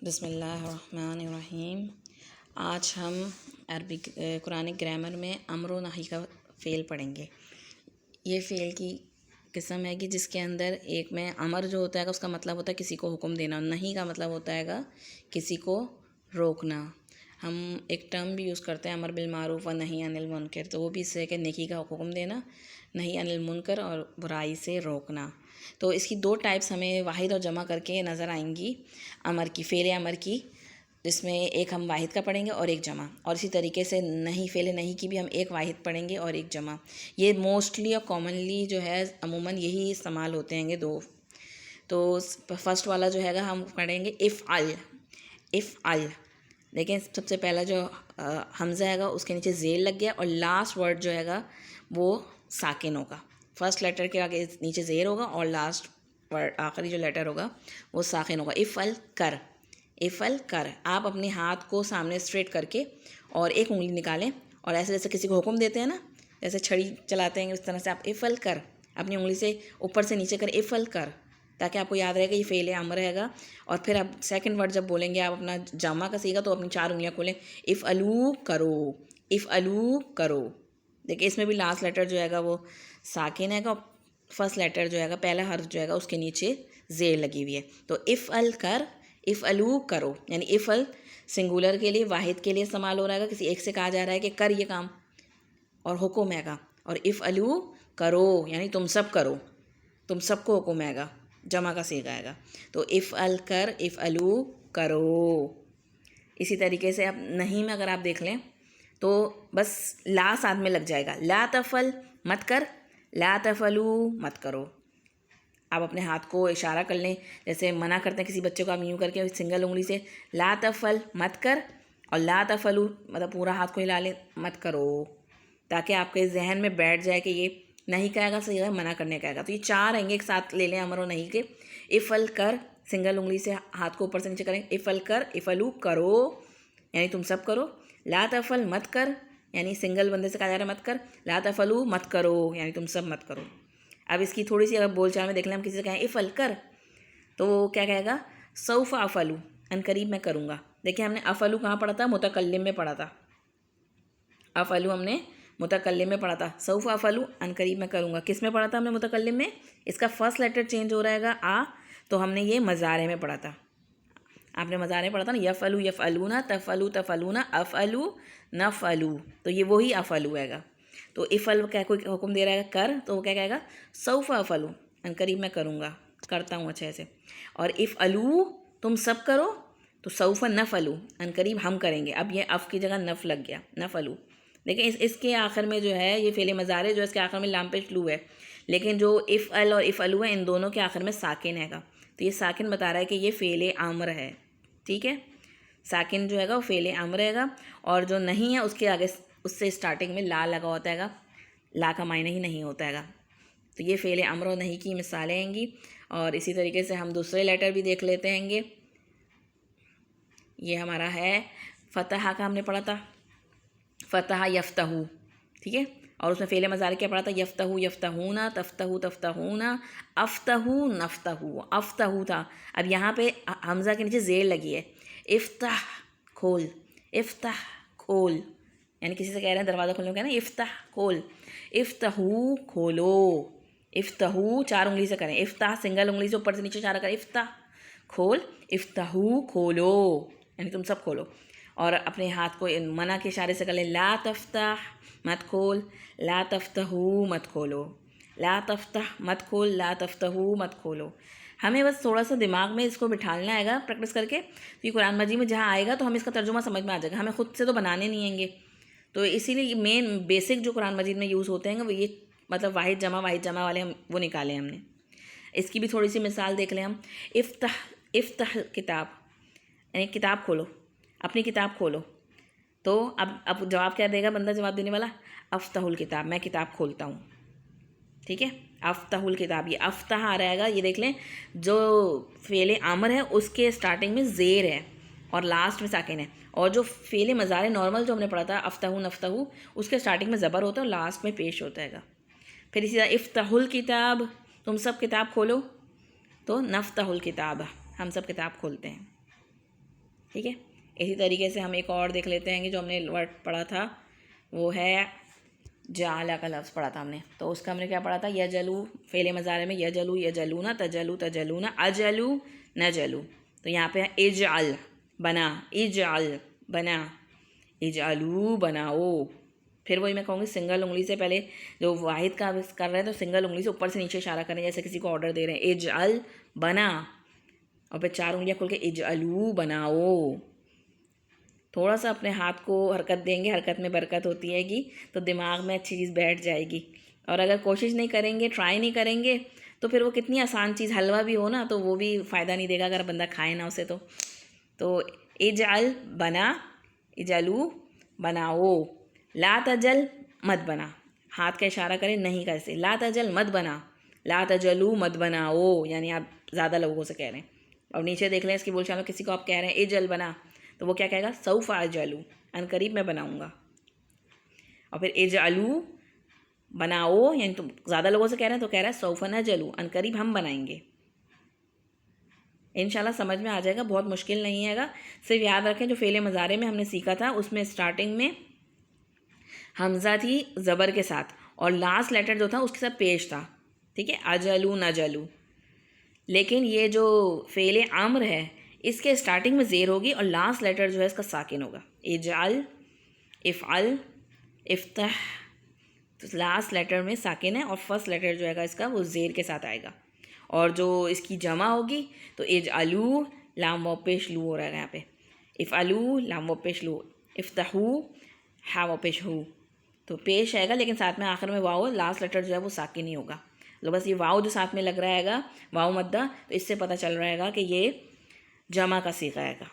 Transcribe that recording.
बिस्मिल्लाहिर्रहमानिर्रहीम। आज हम अरबिक कुरानिक ग्रामर में अम्र व नही का फ़ेल पढ़ेंगे। ये फ़ेल की किस्म है कि जिसके अंदर एक में अमर जो होता है उसका मतलब होता है किसी को हुक्म देना, नहीं का मतलब होता है किसी को रोकना। हम एक टर्म भी यूज़ करते हैं अमर बिल मारूफ़ व नही अनिल मुनकर, तो वो भी इससे कि नेकी का हुक्म देना, नहीं अनिल मुनकर और बुराई से रोकना। तो इसकी दो टाइप्स हमें वाहिद और जमा करके नज़र आएंगी अमर की, फ़ेल अमर की, जिसमें एक हम वाहिद का पढ़ेंगे और एक जमा, और इसी तरीके से नहीं फ़ेल नहीं की भी हम एक वाहिद पढ़ेंगे और एक जमा। ये मोस्टली और कॉमनली जो है अमूमन यही इस्तेमाल होते हैं दो। तो फर्स्ट वाला जो है हम पढ़ेंगे इफ़ अल। देखें सबसे पहला जो हमज़ा है उसके नीचे ज़ेर लग गया और लास्ट वर्ड जो है वो साकिन होगा। फर्स्ट लेटर के आगे नीचे ज़ेर होगा और लास्ट वर्ड आखिरी जो लेटर होगा वो साकिन होगा। इफ़ अल कर। आप अपने हाथ को सामने स्ट्रेट करके और एक उंगली निकालें और ऐसे जैसे किसी को हुक्म देते हैं ना, जैसे छड़ी चलाते हैं, उस तरह से आप इफ़ अल कर अपनी उंगली से ऊपर से नीचे कर इफ़ अल कर, ताकि आपको याद रहेगा ये फ़ेल अमर रहेगा। और फिर आप सेकंड वर्ड जब बोलेंगे आप अपना जामा का सीगा तो अपनी चार उंगलियां खोलें, इफ़ अलू करो। देखिए इसमें भी लास्ट लेटर जो है वो साकिन है और फर्स्ट लेटर जो है पहला हर्फ जो है उसके नीचे ज़ेर लगी हुई है। तो इफ़ अल कर, इफ़ अलू करो, यानी इफ़ अल सिंगुलर के लिए, वाहिद के लिए इस्तेमाल हो रहा है, किसी एक से कहा जा रहा है कि कर ये काम और हुक्म हैगा। और इफ़ अलू करो यानी तुम सब करो, तुम सबको हुक्म हैगा, जमा का सीगा आएगा। तो इफ़ अल कर, इफ़ अलू करो। इसी तरीके से आप नहीं में अगर आप देख लें तो बस ला साथ में लग जाएगा, ला तफ़ल मत कर, ला तफ़लू मत करो। आप अपने हाथ को इशारा कर लें, जैसे मना करते हैं किसी बच्चे को, आप यूँ करके सिंगल उंगली से ला तफ़ल मत कर और ला तफ़लू मतलब पूरा हाथ को हिला लें मत करो, ताकि आपके जहन में बैठ जाए कि ये नहीं कहेगा सही है, मना करने का आएगा। तो ये चार आएंगे एक साथ ले लें अमर और नहीं के। इफ़ल कर, सिंगल उंगली से हाथ को ऊपर से नीचे करें, इफ़ल कर, इफ़लू करो यानी तुम सब करो। ला तफ़ल मत कर यानी सिंगल बंदे से कहा जा रहा है मत कर, ला तफ़लू मत करो यानी तुम सब मत करो। अब इसकी थोड़ी सी अगर बोलचाल में देख लें, हम किसी से कहें इफ़ल कर तो वो क्या कहेगा, सौफ़ अफ़लू, अनकरीब मैं करूँगा। देखिए हमने अफ़लू कहाँ पढ़ा था, मुतकल्लिम में पढ़ा था। अफ़लू हमने मुतकल्लिम में पढ़ा था, सौफ़ अफ़लू अनकरीब मैं करूँगा। किस में पढ़ा था हमने मुतकल्लिम में, इसका फर्स्ट लेटर चेंज हो रहेगा आ, तो हमने ये मज़ारे में पढ़ा था। आपने मज़ारे में पढ़ा था ना, यफ़अलू यफ़अलूना, तफ़अलू तफ़अलूना, अफ़अलू नफ़अलू, तो ये वही अफ़अलू हैगा। तो इफ़अल क्या कोई हुक्म दे रहा है कर, तो वो क्या कहेगा, सौफ़ अफ़अलू अनकरीब मैं करूँगा, करता हूँ अच्छे से। और इफ़अलू तुम सब करो, तो सौफ़ नफ़अलू अनकरीब हम करेंगे। अब ये अफ़ की जगह नफ़ लग गया, नफ़अलू। देखिए इसके आखिर में जो है ये फ़ेल मज़ारे जो है इसके आखिर में लाम पेश लू है, लेकिन जो इफ़अल और इफ़अलू है इन दोनों के आखिर में साकिन हैगा। तो ये साकिन बता रहा है कि ये फ़ेल आमर है। ठीक है, साकिन जो हैगा वो फ़ेल अमर रहेगा, और जो नहीं है उसके आगे उससे स्टार्टिंग में ला लगा होता हैगा, ला का मायने ही नहीं होता हैगा। तो ये फ़ेल अमर और नहीं की मिसालें आएंगी। और इसी तरीके से हम दूसरे लेटर भी देख लेते हैंगे। ये हमारा है फ़तह का, हमने पढ़ा था फ़तह यफ़तहू, ठीक है। और उसमें फ़ेल मज़ारे क्या पढ़ा था, यफ़तहू यफ़तहूना, तफ़तहू तफ़तहूना, अफ़तहू नफ़तहू, अफ़तहू था। अब यहाँ पे हमज़ा के नीचे ज़ेर लगी है, इफ़्ताह खोल, इफ़्ताह खोल, यानी किसी से कह रहे हैं दरवाज़ा खोलने को, कहना इफ़्ताह खोल, इफ़्तहू खोलो, इफ़्तहू चार उंगली से करें, इफ़्ताह सिंगल उंगली से ऊपर से नीचे इशारा करें, इफ़्ताह खोल, इफ़्तहू खोलो यानी तुम सब खोलो। और अपने हाथ को मना के इशारे से कर लें, ला तफ़्ताह मत खोल, ला तफ़्तहू मत खोलो, ला तफ़्ताह मत खोल, ला तफ़्तहू मत खोलो। हमें बस थोड़ा सा दिमाग में इसको बिठाना आएगा प्रैक्टिस करके, तो ये कुरान मजीद में जहाँ आएगा तो हमें इसका तर्जुमा समझ में आ जाएगा, हमें खुद से तो बनाने नहीं आएंगे। तो इसीलिए मेन बेसिक जो कुरान मजीद में यूज़ होते हैं वो ये, मतलब वाहिद जमा वाले हम वो निकाले हमने। इसकी भी थोड़ी सी मिसाल देख लें हम। इफ्ताह किताब यानी किताब खोलो, अपनी किताब खोलो। तो अब जवाब क्या देगा बंदा, जवाब देने वाला, अफ्ताहुल किताब, मैं किताब खोलता हूँ। ठीक है, अफ्ताहुल किताब, ये अफ्ताह आ रहेगा, ये देख लें जो फ़ेल आमर है उसके स्टार्टिंग में ज़ेर है और लास्ट में साकिन है। और जो फ़ेल मज़ारे नॉर्मल जो हमने पढ़ा था अफ्ताहू नफ्ताहू, उसके स्टार्टिंग में ज़बर होता है और लास्ट में पेश होता है। फिर इसी तरह इफ्ताहुल किताब, तुम सब किताब खोलो, तो नफ्ताहुल किताब, हम सब किताब खोलते हैं। ठीक है। इसी तरीके से हम एक और देख लेते हैं कि जो हमने वर्ड पढ़ा था वो है जाला का लफ्ज़ पढ़ा था हमने, तो उसका हमने क्या पढ़ा था, यजलू, फ़ेले मज़ारे में यजलू, यजलूना, तजलू, तजलूना, अजलू, नजलू। तो यहाँ पे इजअल बना, इजअल बना, इजअलू बनाओ। फिर वही मैं कहूँगी सिंगल उंगली से, पहले जो वाहिद का कर रहे हैं तो सिंगल उंगली से ऊपर से नीचे इशारा करें, जैसे किसी को ऑर्डर दे रहे हैं, इजअल बना, और फिर 4 उंगलियाँ खोल के इजअलू बनाओ। थोड़ा सा अपने हाथ को हरकत देंगे, हरकत में बरकत होती है कि तो दिमाग में अच्छी चीज़ बैठ जाएगी। और अगर कोशिश नहीं करेंगे, ट्राई नहीं करेंगे, तो फिर वो कितनी आसान चीज़, हलवा भी हो ना तो वो भी फ़ायदा नहीं देगा अगर बंदा खाए ना उसे। तो इजअल बना, इजअलू बनाओ, ला तजल मत बना, हाथ का इशारा करें नहीं कैसे, ला तजल मत बना, ला तजलू मत बनाओ, यानी आप ज़्यादा लोगों से कह रहे हैं। और नीचे देख लें इसकी बोलचाल में, किसी को आप कह रहे हैं इजल बना, तो वो क्या कहेगा, सौफ़ा अजलू, अनकरीब मैं बनाऊँगा। और फिर इजअलू बनाओ, यानी तो ज़्यादा लोगों से कह रहे हैं तो कह रहा है सौफ़ा नजलू, अनकरीब हम बनाएंगे। इंशाल्लाह समझ में आ जाएगा, बहुत मुश्किल नहीं हैगा। सिर्फ याद रखें जो फ़ेले मज़ारे में हमने सीखा था उसमें स्टार्टिंग में हमज़ा थी ज़बर के साथ, और लास्ट लेटर जो था उसके साथ पेश था, ठीक है, अजलू नजलू। लेकिन ये जो फ़ेले अम्र है इसके स्टार्टिंग में ज़ेर होगी और लास्ट लेटर जो है इसका साकिन होगा, इजअल, इफ़अल, इफ्तह, तो लास्ट लेटर में साकिन है और फर्स्ट लेटर जो है इसका वो ज़ेर के साथ आएगा। और जो इसकी जमा होगी तो इजअलू, लाम व पेश लू हो रहा है यहाँ पे, इफ़अलू, लाम व पेश लू, इफ्तहू, हा व पेश हू, तो पेश आएगा लेकिन साथ में आखिर में वाव, लास्ट लेटर जो है वो साकिन ही होगा। तो बस ये वाव जो साथ में लग रहा हैगा, वाव मद्दा, तो इससे पता चल रहा हैगा कि ये जमा का सीगा आएगा।